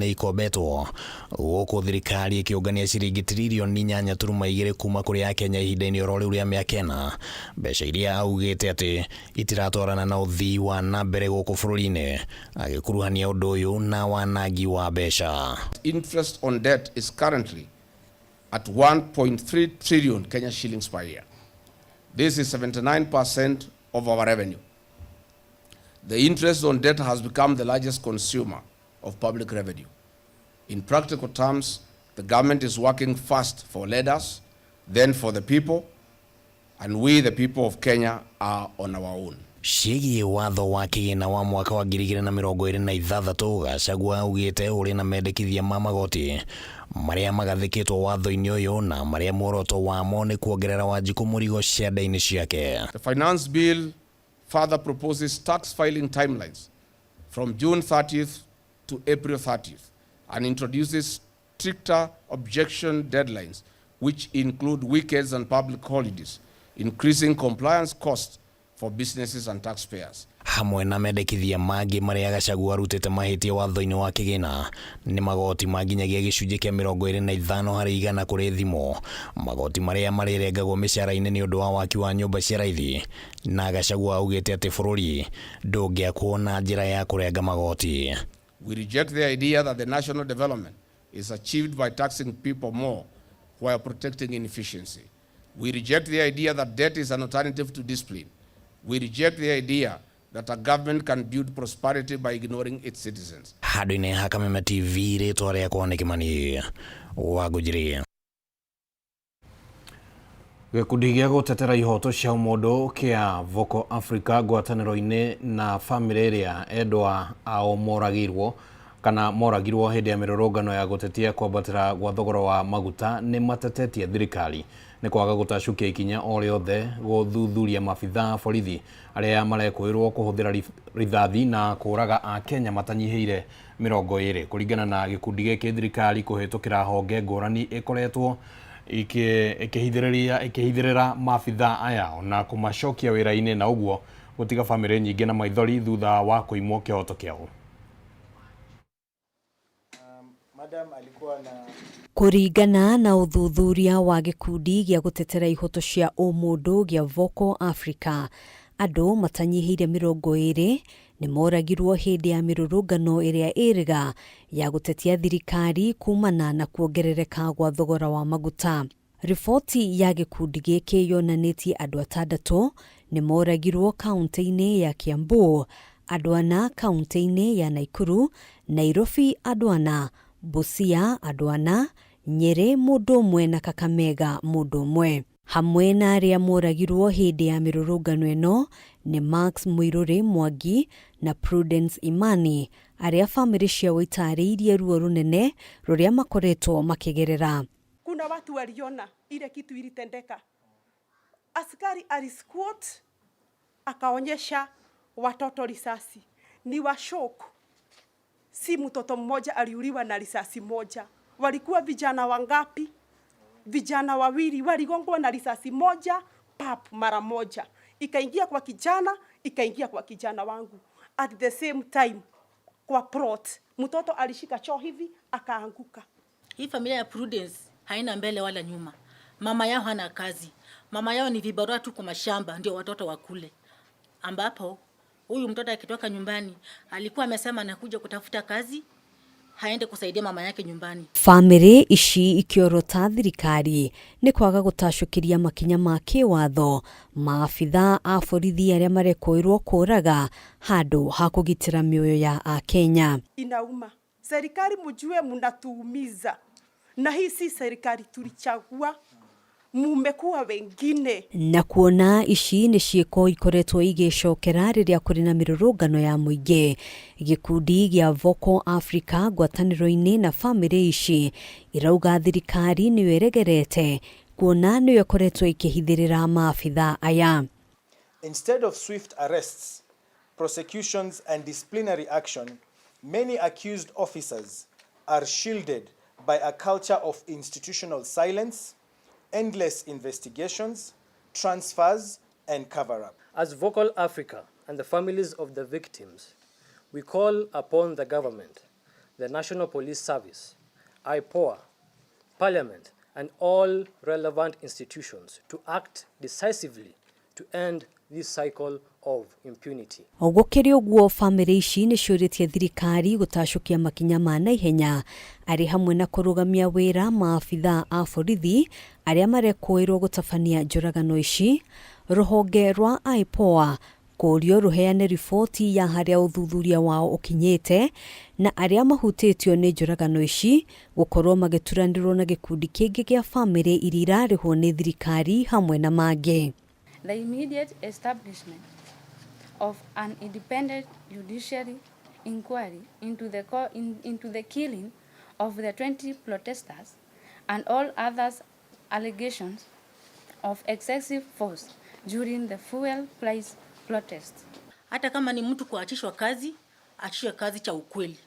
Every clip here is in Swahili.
nĩ ikombetwo gũkũ thirikari ĩkĩũngania ciringi tiririoni 8.2 kuma kũrĩ Akenya ihinda-inĩ oro rĩu rĩa mĩaka ĩna, mbeca iria augĩte atĩ itiratwarana na ũthii wa na mbere gũkũ bũrũri-inĩ, agĩkuruhania ũndũ ũyũ na wanangi wa mbeca. Interest on debt is currently at 1.3 trillion Kenya shillings per year. This is 79% of our revenue. The interest on debt has become the largest consumer of public revenue. In practical terms, the government is working first for leaders, then for the people, and we, the people of Kenya, are on our own. Ciĩgiĩ watho wa kĩgĩna wa mwaka wa 2026, Gachagua augĩte ũrĩ na mendekithia ma magoti marĩa magathĩkĩtwo watho-inĩ ũyũ na marĩa muoroto wamo nĩ kuongerera Wanjikũ mũrigo ciande-inĩ ciake. The finance bill further proposes tax filing timelines from June 30th to April 30th and introduces stricter objection deadlines which include weekends and public holidays, increasing compliance costs for businesses and taxpayers. Hamwe na mendekithia mangĩ marĩa Gachagua arutĩte mahĩtia watho-inĩ wa kĩgĩna nĩ magoti manginyagia gĩcunjĩ kĩa 25% kũrĩ thimo, magoti marĩa marĩrengagwo mĩcara-inĩ nĩ ũndũ wa waki wa nyũmba cia raithi, na Gachagua augĩte atĩ bũrũri ndũngĩakwo na njĩra ya kũrenga magoti. We reject the idea that the national development is achieved by taxing people more while protecting inefficiency. We reject the idea that debt is an alternative to discipline. We reject the idea that a government can build prosperity by ignoring its citizens. Handũ-inĩ ha Kameme TV rĩtwa rĩakwa nĩ Kĩmani wa Ngũnjiri. Gĩkundi gĩa gũtetera ihoto cia mũndũ kĩa Voco Africa ngwatanĩro-inĩ na famĩlĩ ĩrĩa endwa ao moragirwo kana moragirwo hĩndĩ ya mĩrũrũngano ya gũtetia kwambatĩra gwa thogora wa maguta nĩ matetetie thirikari nĩ kwaga gũtacukia ikinya o rĩothe gũthuthuria maabitha borithi arĩa marekũĩrwo kũhũthĩra rithathi na kũraga Akenya matanyihĩire 20 kũringana na gĩkundi gĩkĩ. Thirikari kũhĩtũkĩra honge ngũrani ĩkoretwo ikĩhithĩrĩra maabitha aya na kũmacokia wĩra-inĩ na ũguo gũtiga famĩlĩ nyingĩ na maithori thutha wa kũimwo kĩhoto kĩao. Kũringana na ũthuthuria wa gĩkundi gĩa gũtetera ihoto cia ũmũndũ gĩa Voco Africa, andũ matanyihĩire 20 nĩ moragirwo hĩndĩ ya mĩrũrũngano ĩrĩa ĩrĩga ya gũtetia thirikari kumana na kuongerereka gwa thogora wa maguta. Riboti ya gĩkundi gĩkĩ yonanĩtie andũ 6 nĩ moragirwo kaunti-inĩ ya Kiambu, andũ 4 kaunti-inĩ ya Nakuru, Nairobi andũ 4, Busia andũ 4, Nyeri mũndũ ũmwe na Kakamega mũndũ ũmwe. Hamwe na arĩa moragirwo hĩndĩ ya mĩrũrũngano ĩno nĩ Max Muiruri Mwangi na Prudence Imani, arĩa famĩlĩ ciao itarĩirie ruo runene rũrĩa makoretwo makĩgerera. Kuna watu waliona ile kitu ilitendeka. Askari alisquat akaonyesha watoto risasi. Ni wa shock. Si mtoto mmoja aliuliwa na risasi moja. Walikuwa vijana wangapi? Vijana wawili waligongwa na risasi moja pap mara moja. Ikaingia kwa kijana, ikaingia kwa kijana wangu. At the same time kwa plot. Mtoto alishika choo hivi akaanguka. Hii familia ya Prudence haina mbele wala nyuma. Mama yao hana kazi. Mama yao ni vibarua tu kwa mashamba ndio watoto wakule. Ambapo huyu mtoto akitoka nyumbani alikuwa amesema anakuja kutafuta kazi, haende kusaidia mama yake nyumbani. Famĩlĩ ici ikiorota thirikari nĩ kwaga gũtacukiria makinya ma kĩwatho maabitha a borithi arĩa marekũĩrwo kũraga handũ ha kũgitĩra mĩoyo ya Akenya. Inauma. Serikali mjue mnatuumiza. Na hii si serikali tulichagua. Mumekuwa wengine. Na kuona ici nĩ ciĩko ikoretwo igĩcokera rĩrĩa kũrĩ na mĩrũrũngano ya mũingĩ, gĩkundi gĩa Voco Africa ngwatanĩro-inĩ na famĩlĩ ici irauga thirikari nĩ ĩregerete kuona nĩ ĩkoretwo ikĩhithĩrĩra maabitha aya. Instead of swift arrests, prosecutions and disciplinary action, many accused officers are shielded by a culture of institutional silence, endless investigations, transfers, and cover-up. As Voco Africa and the families of the victims, we call upon the government the National Police Service, IPOA, Parliament, and all relevant institutions to act decisively to end this cycle of impunity. Ogokeri ogwo family ici ni ciuritie thirikari gutashukia makinya ma naihenya ari hamwe na kurugamia wira maafitha a borithi aria marekoirwo gutabania njuragano ici. Ruhonge rwa IPOA kurio ruheane riboti ya haria uthuthuria wao ukinyite na aria mahutitio ni njuragano ici gukorwo magituranirwo na gikundi kingi gia family irira rihwo ni thirikari hamwe na mangĩ. The immediate establishment of an independent judiciary inquiry into the killing of the 20 protesters and all others allegations of excessive force during the fuel price protest. Hata kama ni mtu kuachishwa kazi, achishwe kazi cha ukweli.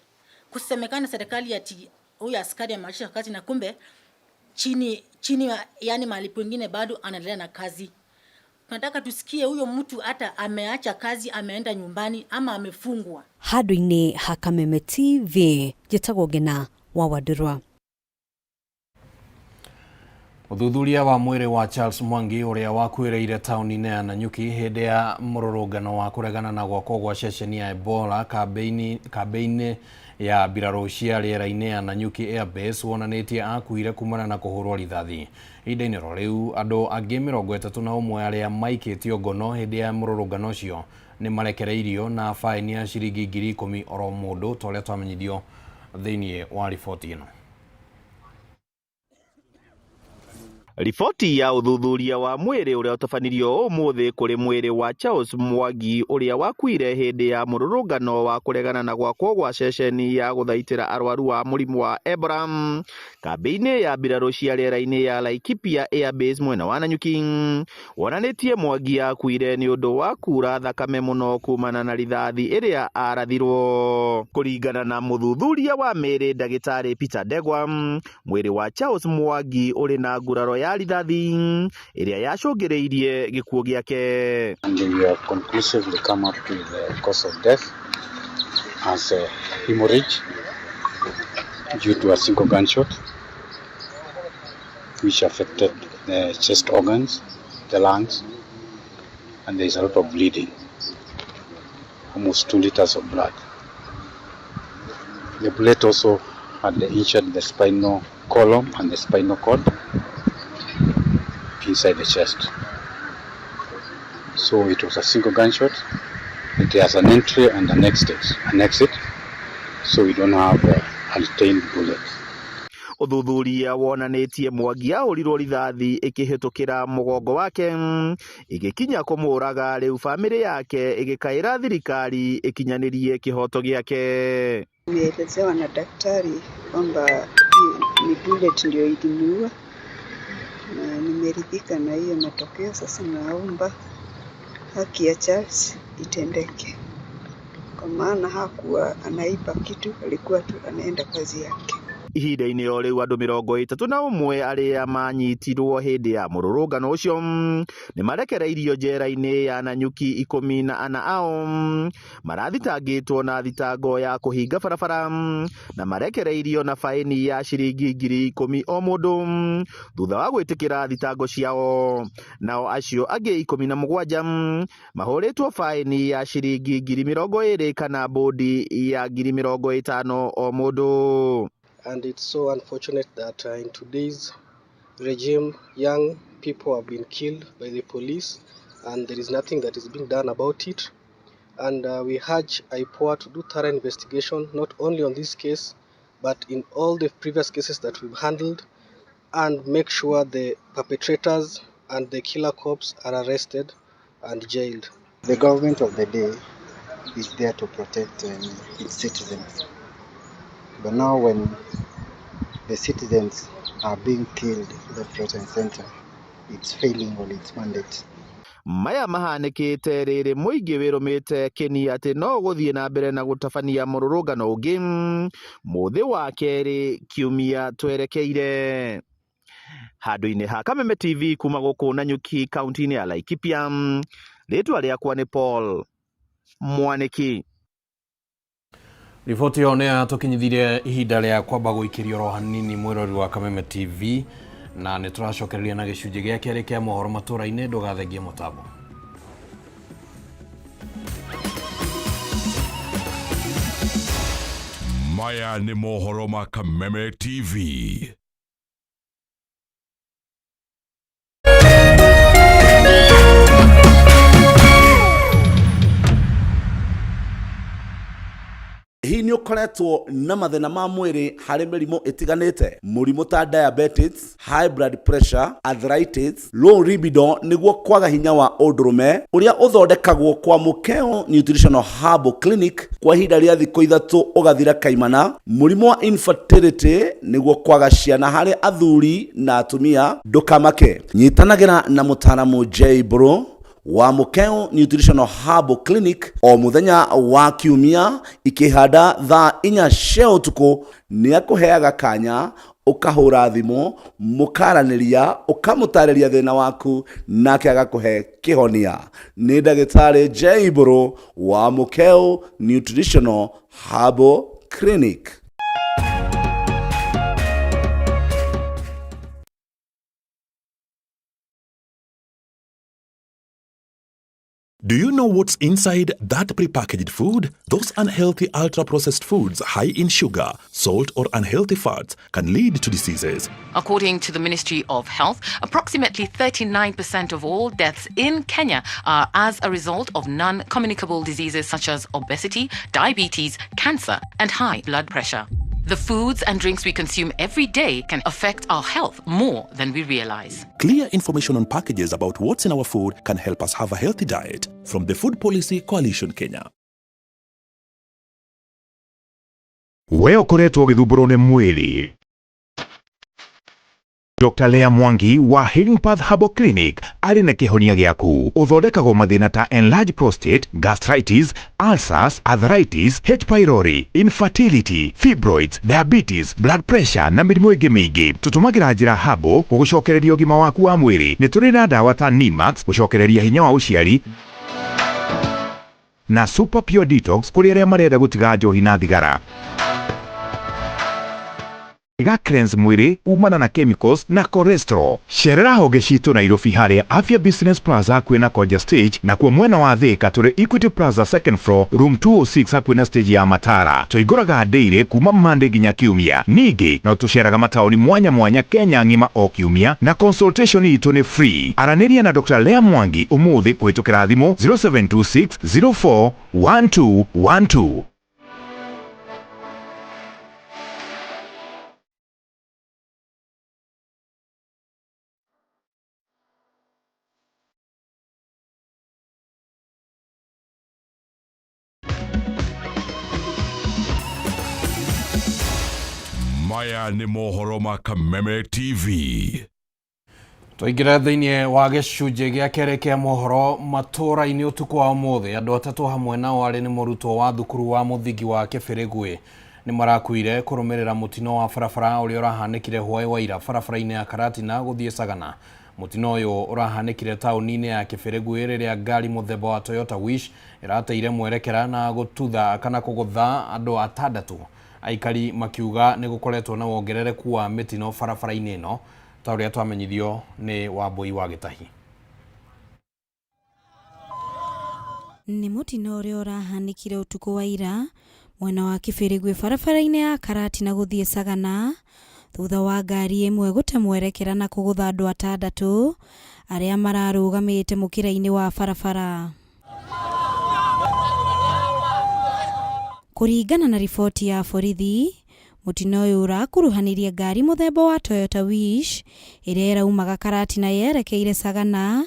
Kusemekana serikali ati huyu askari ameachishwa kazi na kumbe chini yani mahali pengine bado anaendelea na kazi. Nataka tusikie huyo mtu hata ameacha kazi, ameenda nyumbani ama amefungwa. Handũ-inĩ ha Kameme TV, njĩtagwo Ngina wa Wadurwa. Uthuthuria wa mwĩrĩ wa Charles Mwangi uria wakuĩrĩire taũni-inĩ ya Nanyuki hĩndĩ ya mũrũrũngano wa kũregana na gwakwo gwa ceceni ya Ebola kambĩ-inĩ ya mbirarũ cia rĩera-inĩ ya Nanyuki Airbase wonanĩtie akuire kumana na kũhũrwo rithathi. Ihinda-inĩ ro rĩu andũ angĩ 31 arĩa maikĩtio ngono hĩndĩ ya mũrũrũngano ũcio nĩ marekereirio na faini ya ciringi 10,000 oro mũndũ ta ũrĩa twamenyithio thĩinĩ wa riboti ĩno. Riboti ya uthuthuria wa mwĩrĩ uria utabanirio ũmũthĩ kũrĩ mwĩrĩ wa Charles Mwangi uria wakuire hĩndĩ ya mũrũrũngano wa kũregana na gwakwo gwa ceceni ya gũthaitĩra arwaru wa mũrimũ wa Ebola kambĩ-inĩ ya mbirarũ cia rĩera-inĩ ya Laikipia Airbase mwena wa Nanyuki wonanĩtie Mwangi akuire nĩ ũndũ wa kura thakame mũno kumana na rithathi ĩrĩa arathirwo. Kũringana na mũthuthuria wa mĩrĩ ndagĩtarĩ Peter Ndegwa, mwĩrĩ wa Charles Mwangi ũrĩ na nguraro ya rithathi ĩrĩa yacũngĩrĩirie gĩkuũ gĩake. And we have conclusively come up to the cause of death as a hemorrhage due to a single gunshot which affected the chest organs, the lungs, and there is a lot of bleeding, almost 2 liters of blood. The bullet also had injured the spinal column and the spinal cord inside the chest. So it was a single gunshot. It has an entry and an exit. So we don't have a retained bullet. Uthuthuria wonanĩtie Mwangi ahũrirwo rithathi ĩkĩhĩtũkĩra mũgongo wake ĩgĩkinya kũmũraga, rĩu famĩlĩ yake ĩgĩkaĩra thirikari ĩkinyanĩrie kĩhoto gĩake. Nimeelezewa na daktari kwamba ni bullet ndio ilimuua na nimeridhika na hiyo matokeo. Sasa naomba haki ya Charles itendeke, kwa maana hakuwa anaiba kitu, alikuwa tu anaenda kazi yake. Ihinda-inĩ o rĩu andũ 31 arĩa manyitirwo hĩndĩ ya mũrũrũngano ũcio nĩ marekereirio njera-inĩ ya Nanyuki. 14 ao marathitangĩtwo na thitango ya kũhinga barabara na marekereirio na faini ya ciringi 10,000 o mũndũ thutha wa gwĩtĩkĩra thitango ciao. Nao acio angĩ 17 mahũrĩtwo faini ya ciringi 20,000 kana bodi ya 50,000 o mũndũ. And it's so unfortunate that in today's regime, young people have been killed by the police and there is nothing that is being done about it. And we urge IPOA to do thorough investigation, not only on this case, but in all the previous cases that we've handled, and make sure the perpetrators and the killer cops are arrested and jailed. The government of the day is there to protect its citizens. But now when the citizens are being killed left, right and center, it's failing on its mandate. Maya mahanĩkĩte rĩrĩ mũingĩ wĩrũmĩte kĩni atĩ no gũthiĩ na mbere na gũtabania mũrũrũngano ũngĩ mũthĩ wa kerĩ kiumia twerekeire. Handũ-inĩ ha Kameme TV kuma gũkũ Nanyuki kaunti-inĩ ya Laikipia, rĩtwa rĩakwa nĩ Paul Mwaniki. Riboti yo nä tũkinyithirie ihinda rĩa kwamba gũikĩrio ro hanini mwĩrori wa Kameme TV na nĩ tũracokereria na gĩcunjĩ gĩa kerĩ kĩa mohoro matũra-inĩ, ndũgathengie mũtambo. Maya nĩ mohoro ma Kameme TV. Hii ni ukoretwo na mathina ma mwiri hari mirimo itiganite, murimo ta diabetes, high blood pressure, arthritis, low libido niguo kwaga hinya wa undurume uria uthondekagwo kwa Mukeo Nutritional Herbal Clinic kwa ihinda ria thikũ 3 ugathira kaimana. Murimo wa infertility niguo kwaga ciana hari athuri na atumia, ndukamake. Nyitanagira na mutaramu J Bro wa Mukeo Nutritional Herbal Clinic o muthenya wa kiumia ikihanda thaa 4 cia utuku. Ni akuheaga kanya ukahura thimo mukaraniria ukamutareria thina waku nake agakuhe kihonia. Ni ndagitari J Bro wa Mukeo Nutritional Herbal Clinic. Do you know what's inside that prepackaged food? Those unhealthy ultra-processed foods high in sugar, salt or unhealthy fats can lead to diseases. According to the Ministry of Health, approximately 39% of all deaths in Kenya are as a result of non-communicable diseases such as obesity, diabetes, cancer and high blood pressure. The foods and drinks we consume every day can affect our health more than we realize. Clear information on packages about what's in our food can help us have a healthy diet. From the Food Policy Coalition Kenya. We ukoretwo githumbũrwo nĩ mwĩrĩ. Dr. Lea Mwangi wa Healing Path Herbal Clinic arĩ na kĩhonia gĩaku. Ũthondekagwo mathĩna ta enlarged prostate, gastritis, ulcers, arthritis, H. pylori, infertility, fibroids, diabetes, blood pressure na mĩrimũ ĩngĩ mĩingĩ. Tũtũmagĩra njĩra herbal gũgũcokereria ũgima waku wa mwĩrĩ. Nĩ tũrĩ na ndawa ta Nimax gũcokereria hinya wa ũciari na Super Pure Detox kũrĩ arĩa marenda gũtiga njohi na thigara. Iga cleanse mwĩrĩ umana na chemicals na cholesterol. Cerera honge citũ Nairobi harĩa Afya Business Plaza kwĩna Koja Stage na kuo mwena wa Thika tũrĩ Equity Plaza second floor room 206 hakuhĩ na stage ya Matara. Tũingũraga daily kuma Monday nginya Kiumia. Ningĩ no tũceraga mataũni mwanya mwanya Kenya ng'ima o kiumia na consultation itũ nĩ free. Aranĩria na Dr. Lea Mwangi ũmũthĩ kũhĩtũkĩra thimũ 0726 04 1212. Maya nĩ mohoro ma Kameme TV. Tũingĩre thĩinĩ wa gĩcunjĩ gĩa kerĩ kĩa mohoro matũra-inĩ ũtukũ wa ũmũthĩ. Andũ atatũ hamwe nao arĩ nĩ mũrutwo wa thukuru wa mũthingi wa Kĩbĩrĩgwĩ nĩ marakuire kũrũmĩrĩra mũtino wa barabara ũrĩa ũrahanĩkire hwaĩ wa ira barabara-inĩ ya Karatina gũthiĩ Sagana. Mũtino ũyũ ũrahanĩkire taũni-inĩ ya Kĩbĩrĩgwĩ rĩrĩa ngari mũthemba wa Toyota Wish ĩrateire mwerekera na gũtutha kana kũgũtha andũ atandatũ. Aikari makiuga nĩ gũkoretwo na wongerereku wa mĩtino barabara-inĩ ĩno ta ũrĩa twamenyithio nĩ Wambui wa Gĩtahi. Nĩ mũtino ũrĩa ũrahanĩkire ũtukũ wa ira mwena wa Kĩbĩrĩgwĩ barabara-inĩ ya Karatina gũthiĩ Sagana thutha wa ngari ĩmwe gũte mwerekera na kũgũtha andũ atandatũ arĩa mararũgamĩte mũkĩra-inĩ wa barabara. Kũringana na riboti ya borithi, mũtino ũyũ ũrakuruhanirie ngari mũthemba wa Toyota Wish ĩrĩa ĩraumaga Karatina yerekeire Sagana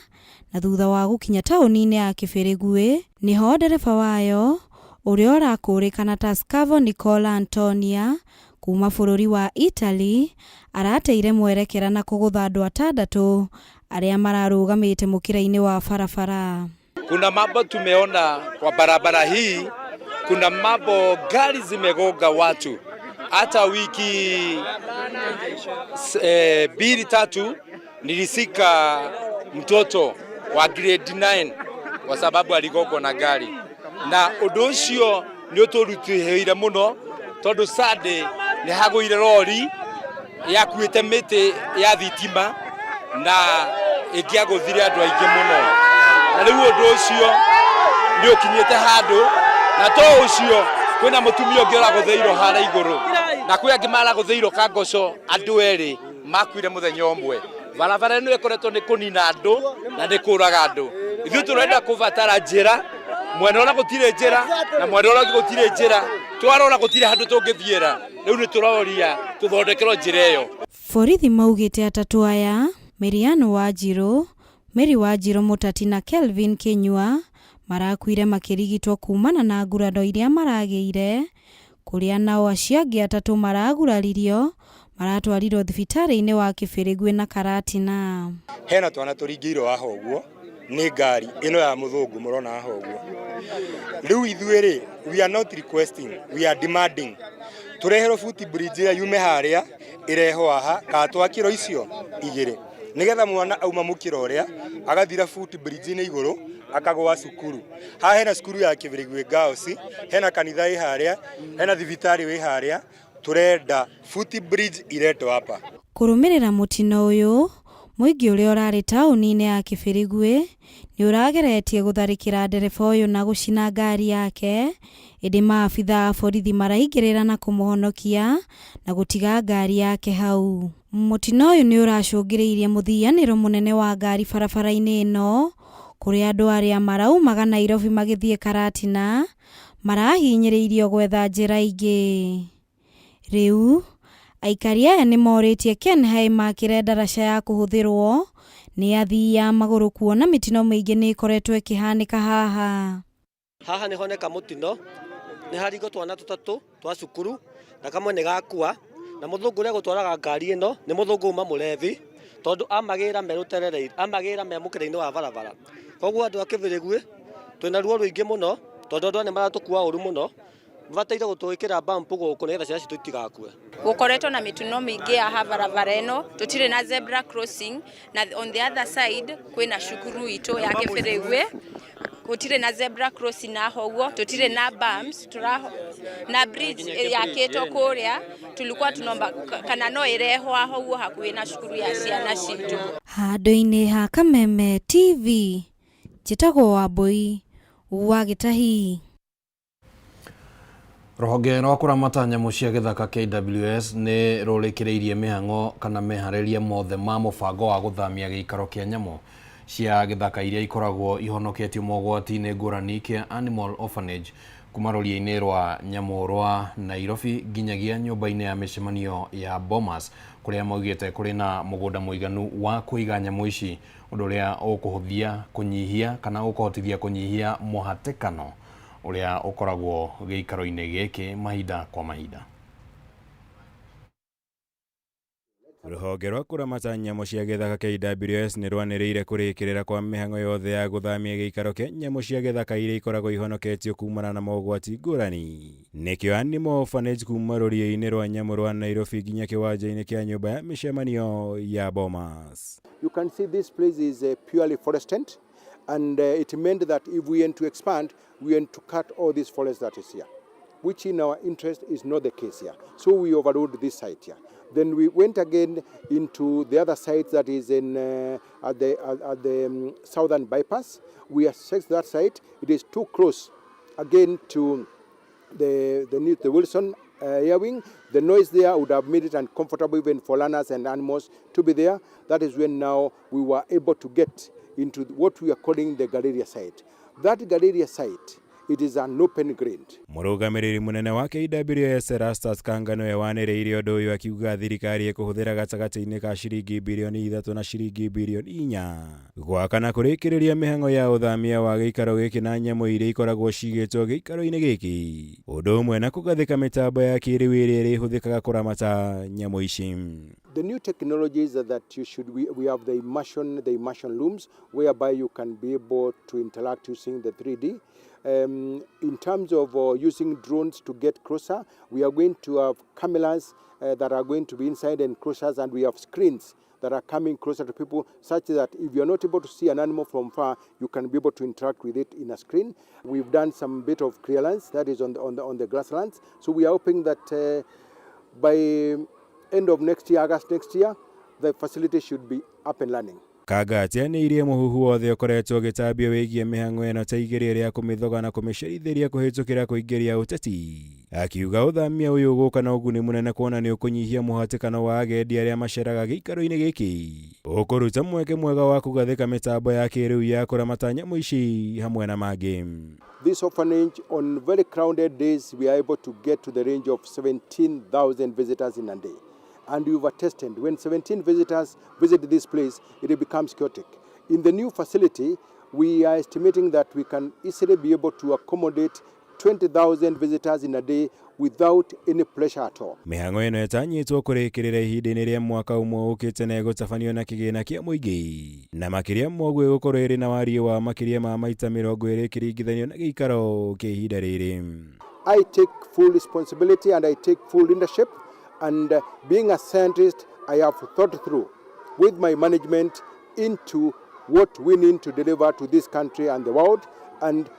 na thutha wa gũkinya taũni-inĩ ya Kĩbĩrĩgwĩ nĩho ndereba wayo ũrĩa ũrakũrĩkana ta Scavo Nicola Antonia kuma bũrũri wa Italy arateire mwerekera na kũgũtha andũ atandatũ arĩa mararũgamĩte mũkĩra-inĩ wa barabara. Kuna mambo tumeona kwa barabara hii, kuna mambo gari zimegonga watu. Hata wiki 2-3 nilisika mtoto wa grade 9 kwa sababu aligongwa na gari. Na undu ucio nĩ ũtũrutĩire mũno tondũ Sunday nĩ hagũire rori yakuĩte mĩtĩ ya thitima na ĩkĩagũthire andũ aingĩ mũno, na rĩu ũndũ ũcio nĩ ũkinyĩte handũ, na to ũcio kwĩna mũtumia ũngĩ ũragũthĩirwo harĩa igũrũ na kwĩ angĩ maragũthĩirwo Kangoco, andũ erĩ makuire mũthenya ũmwe. Barabara ĩno ĩkoretwo nĩ kũnina andũ na nĩ kũraga andũ. Ithuĩ tũrenda kũbatara njĩra, mwena ũrĩa gũtirĩ njĩra na mwena ũrĩa gũtirĩ njĩra, twarora gũtirĩ handũ tũngĩthiĩra. Rĩu nĩ tũroria tũthondekerwo njĩra ĩyo. Borithi maugĩte atatũ aya, Miriano Wanjiru, Mary Wanjiru Mutati na Kelvin Kinyua marakuire makĩrigitwo kumana na nguraro iria maragĩire, kũrĩa nao acio angĩ atatũ maraguraririo maratwarirwo thibitarĩ-inĩ wa Kĩbĩrĩgwe na Karatina. Hena twana tũringĩirwo haha ũguo nĩ ngari ĩno ya mũthũngũ mũrona haha ũguo. Rĩu ithuĩ we are not requesting, we are demanding tũreherwo footbridge ya yume harĩa ĩreho haha ka twakĩro icio igĩrĩ, nĩgetha mwana auma mũkĩro ũrĩa agathira footbridge-inĩ igũrũ akagwa cukuru. Haha hena cukuru ya Kĩbĩrĩgwe Girls, hena kanitha ĩ harĩa, hena thibitarĩ wĩ harĩa, turenda footbridge iretwo hapa. Kũrũmĩrĩra mũtino ũyũ, mũingĩ ũrĩa ũrarĩ taũni-inĩ ya Kĩbĩrĩgwe nĩ ũrageretie gũtharĩkĩra ndereba ũyũ na gũcina ngari yake, ĩndĩ maabitha a borithi maraingĩrĩra na kũmũhonokia na gũtiga ngari yake hau. Mũtino ũyũ nĩ ũracũngĩrĩirie mũthianĩro mũnene wa ngari barabara-inĩ ĩno, kũrĩa andũ arĩa maraumaga Nairobi magĩthiĩ Karatina marahinyĩrĩirio gwetha njĩra ingĩ. Rĩu aikari aya nĩ morĩtie Kenhai makĩre ndaraca ya kũhũthĩrwo nĩ athii a magũrũ kuona mĩtino mĩingĩ nĩ ĩkoretwo ĩkĩhanĩka haha. Haha nĩ honeka mũtino, nĩ haringo twana tũtatũ twa cukuru na kamwe nĩ gakua, na mũthũngũ ũrĩa gũtwaraga ngari ĩno nĩ mũthũngũ uma mũrethi tondũ amagĩra merũterereire, amagĩra memũkĩra-inĩ wa barabara. Koguo andũ a Kĩbĩrĩgwe twĩna ruo rũingĩ mũno tondũ andũ nĩ maratũkua ũru mũno, bataire gũtwĩkĩra bump gũkũ nĩgetha ciaci tũtigakue. Gũkoretwo na mĩtino mĩingĩ ya barabara ĩno, tũtirĩ na zebra crossing, na on the other side kwĩna cukuru itũ ya Kĩbĩrĩgwe, gũtirĩ na zebra crossing naho ũguo, tũtirĩ na bumps, na bridge yakĩtwo kũrĩa, tulikuwa tunomba kana no ĩrehwo haho ũguo hakuhĩ na cukuru ya ciana citũ. Handũ-inĩ ha Kameme TV, njĩtagwo Wambui wa Gĩtahi. Rũhonge rwa kũramata nyamũ cia gĩthaka KWS nĩ rũrĩkĩrĩirie mĩhang'o kana meharĩria mothe ma mũbango wa gũthamia gĩikaro kĩa nyamũ cia gĩthaka iria ikoragwo ihonoketio mogwati-inĩ ngũrani kĩa Animal Orphanage kuma rũriĩ-inĩ rwa nyamũ rwa Nairobi nginyagia nyũmba-inĩ ya mĩcemanio ya Bomas, kũrĩa maugĩte kũrĩ na mũgũnda mũiganu wa kũiga nyamũ ici, ũndũ ũrĩa ũkũhũthia kũnyihia kana ũkũhotithia kũnyihia mũhatĩkano ũrĩa ũkoragwo gĩikaro-inĩ gĩkĩ mahinda kwa mahinda. Rũhonge rwa kũramata nyamũ cia gĩthaka KWS nĩ rwanĩrĩire kũrĩkĩrĩra kwa mĩhang'o yothe ya gũthamia gĩikaro kĩa nyamũ cia gĩthaka iria ikoragwo ihonoketio kumana na mogwati ngũrani. Nĩkĩo Animal Orphanage kuma rũriĩ-inĩ rwa nyamũ rwa Nairobi nginya kĩwanja-inĩ kĩa nyũmba ya mĩcemanio ya Bomas. You can see this place is purely forested, and it meant that if we want to expand, we want to cut all this forest that is here, which in our interest is not the case here. So we overrode this site here. Then we went again into the other site that is in at the southern bypass. We assessed that site. It is too close again to the Wilson air wing. The noise there would have made it uncomfortable even for learners and animals to be there. That is when now we were able to get into what we are calling the Galleria site. That Galleria site, it is an open ground. Mũrũgamĩrĩri mũnene wa KWS Erastus Kanga nĩwe wanĩrĩire ũndũ ũyũ akiuga thirikari ĩkũhũthĩra gatagatĩ-inĩ ka ciringi bilioni 3 na ciringi bilioni 4 gwaka na kũrĩkĩrĩria mĩhang'o ya ũthamia wa gĩikaro gĩkĩ na nyamũ iria ikoragwo cigĩtwo gĩikaro-inĩ gĩkĩ, ũndũ ũmwe na kũgathĩka mĩtambo ya kĩrĩu ĩrĩa ĩrĩhũthĩkaga kũramata nyamũ ici. The new technologies that we have the immersion rooms whereby you can be able to interact using the 3D. In terms of using drones to get closer, we are going to have cameras that are going to be inside enclosures, and we have screens that are coming closer to people, such that if you're not able to see an animal from far, you can be able to interact with it in a screen. We've done some bit of clearance, that is on the grasslands. So we are hoping that by end of next year, August next year, the facility should be up and running. Kagatia nĩ irie mũhuhu wothe ũkoretwo ũgĩtambio wĩgiĩ mĩhang'o ĩno ta igeria rĩa kũmĩthoga na kũmĩcerithĩria kũhĩtũkĩra kũingĩria ũteti. Akiuga ũthamia ũyũ ũgũka na ũguni mũnene kuona nĩ ũkũnyihia mũhatĩkano wa agendi arĩa maceraga gĩikaro-inĩ gĩkĩ. Ũkũruta mweke mwega wa kũgathĩka mĩtambo ya kĩrĩu ya kũramata nyamũ ici hamwe na mangĩ. This orphanage, on very crowded days, we are able to get to the range of 17,000 visitors in a day. And you've attested, when 17 visitors visit this place, it becomes chaotic. In the new facility, we are estimating that we can easily be able to accommodate 20,000 visitors in a day without any pressure at all. Mĩhang'o ĩno ĩtanyĩtwo kũrĩkĩrĩra ihinda-inĩ rĩa mwaka ũmwe ũkĩte na ĩgũtabanio na kĩgĩna kĩa mũingĩ. Na makĩria moguo ĩgũkorwo ĩrĩ na wariĩ wa makĩria ma maita 20 ĩkĩringithanio na gĩikaro kĩa ihinda rĩrĩ. I take full responsibility and I take full leadership. And being a scientist, I have thought through with my management into what we need to deliver to this country and the world. And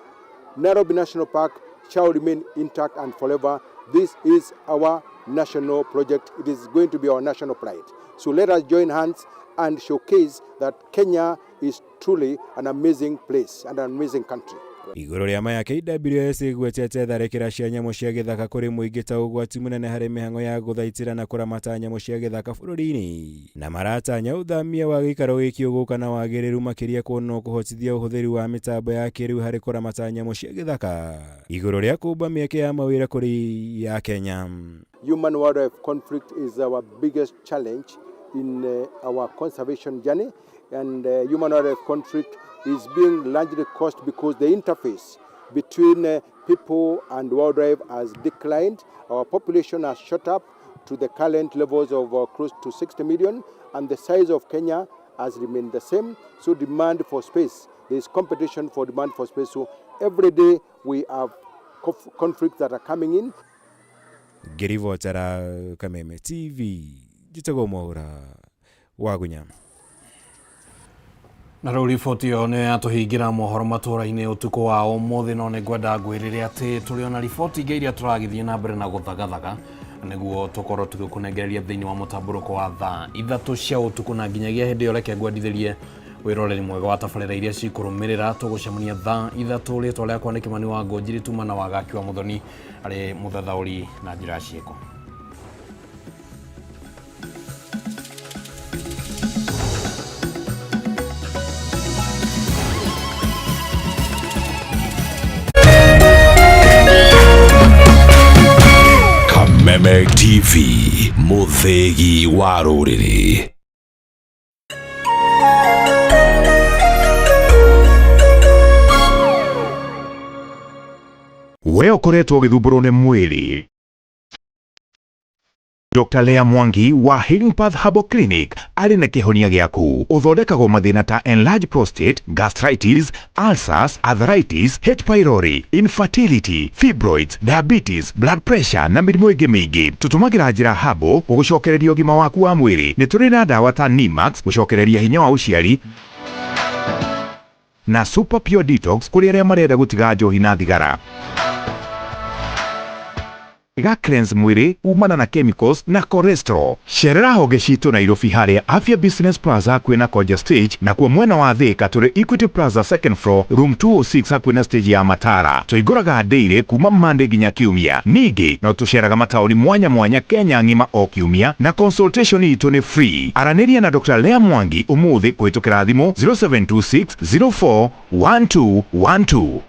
Nairobi National Park shall remain intact and forever. This is our national project. It is going to be our national pride. So let us join hands and showcase that Kenya is truly an amazing place and an amazing country. Igũrũ rĩa maya KWS ĩgwetete tharĩkĩra cia nyamũ cia gĩthaka kũrĩ mũingĩ ta ũgwati mũnene harĩ mĩhang'o ya gũthaitĩra na kũramata nyamũ cia gĩthaka bũrũri-inĩ. Na maratanya ũthamia wa gĩikaro gĩkĩ ũgũka na wagĩrĩru makĩria kuona kũhotithia ũhũthĩri wa mĩtambo ya kĩrĩu harĩ kũramata nyamũ cia gĩthaka. Igũrũ rĩa kũmba mĩeke ya mawĩra kũrĩ ya Kenya. Human wildlife conflict is our biggest challenge in our conservation journey, and human wildlife conflict is being largely caused because the interface between people and wildlife has declined. Our population has shot up to the current levels of close to 60 million, and the size of Kenya has remained the same. So demand for space, there is competition for demand for space. So every day we have conflicts that are coming in. Ngĩribotera Kameme TV, njĩtagwo Mwaũra wa Gunyama. Na rĩu riboti ĩyo nĩ yatũhingĩra mohoro matũra-inĩ ũtukũ wa ũmũthĩ, no nĩngwenda ngwĩrĩre atĩ tũrĩ ona riboti ingĩ iria tũragĩthiĩ na mbere na gũthagathaga nĩguo tũkorwo tũgĩkũnengereria thĩinĩ wa mũtambũrũko wa thaa 3 cia ũtukũ, na nginyagia hĩndĩ ĩyo reke ngwendithĩrie wĩroreri mwega wa tabarĩra iria cikũrũmĩrĩra. Tũgũcemania thaa 3. Rĩtwa rĩakwa nĩ Kĩmani wa Ngũnjiri Tuma na Wagaki wa Mũthoni arĩ mũthathaũri na njĩra ciĩko. Kameme TV, mũthegi wa rũrĩrĩ. We ũkoretwo ũgĩthumbũrwo nĩ mwĩrĩ. Dr. Lea Mwangi wa Healing Path Herbal Clinic arĩ na kĩhonia gĩaku. Ũthondekagwo mathĩna ta enlarged prostate, gastritis, ulcers, arthritis, H. pylori, infertility, fibroids, diabetes, blood pressure na mĩrimũ ĩngĩ mĩingĩ. Tũtũmagĩra njĩra herbal gũgũcokereria ũgima waku wa mwĩrĩ. Nĩ tũrĩ na ndawa ta Nimax gũcokereria hinya wa ũciari na Super Pure Detox kũrĩ arĩa marenda gũtiga njohi na thigara. Iga cleanse mwĩrĩ umana na chemicals na cholesterol. Cerera honge citũ Nairobi harĩa Afya Business Plaza hakuhĩ na Koja Stage, na kuo mwena wa Thika tũrĩ Equity Plaza second floor room 206 hakuhĩ na stage ya Matara. Tũingũraga daily kuma Monday nginya Kiumia. Ningĩ no tũceraga mataũni mwanya mwanya Kenya ng'ima o Kiumia, na consultation itũ nĩ free. Aranĩria na Dr. Lea Mwangi ũmũthĩ kũhĩtũkĩra thimũ 0726 04 1212.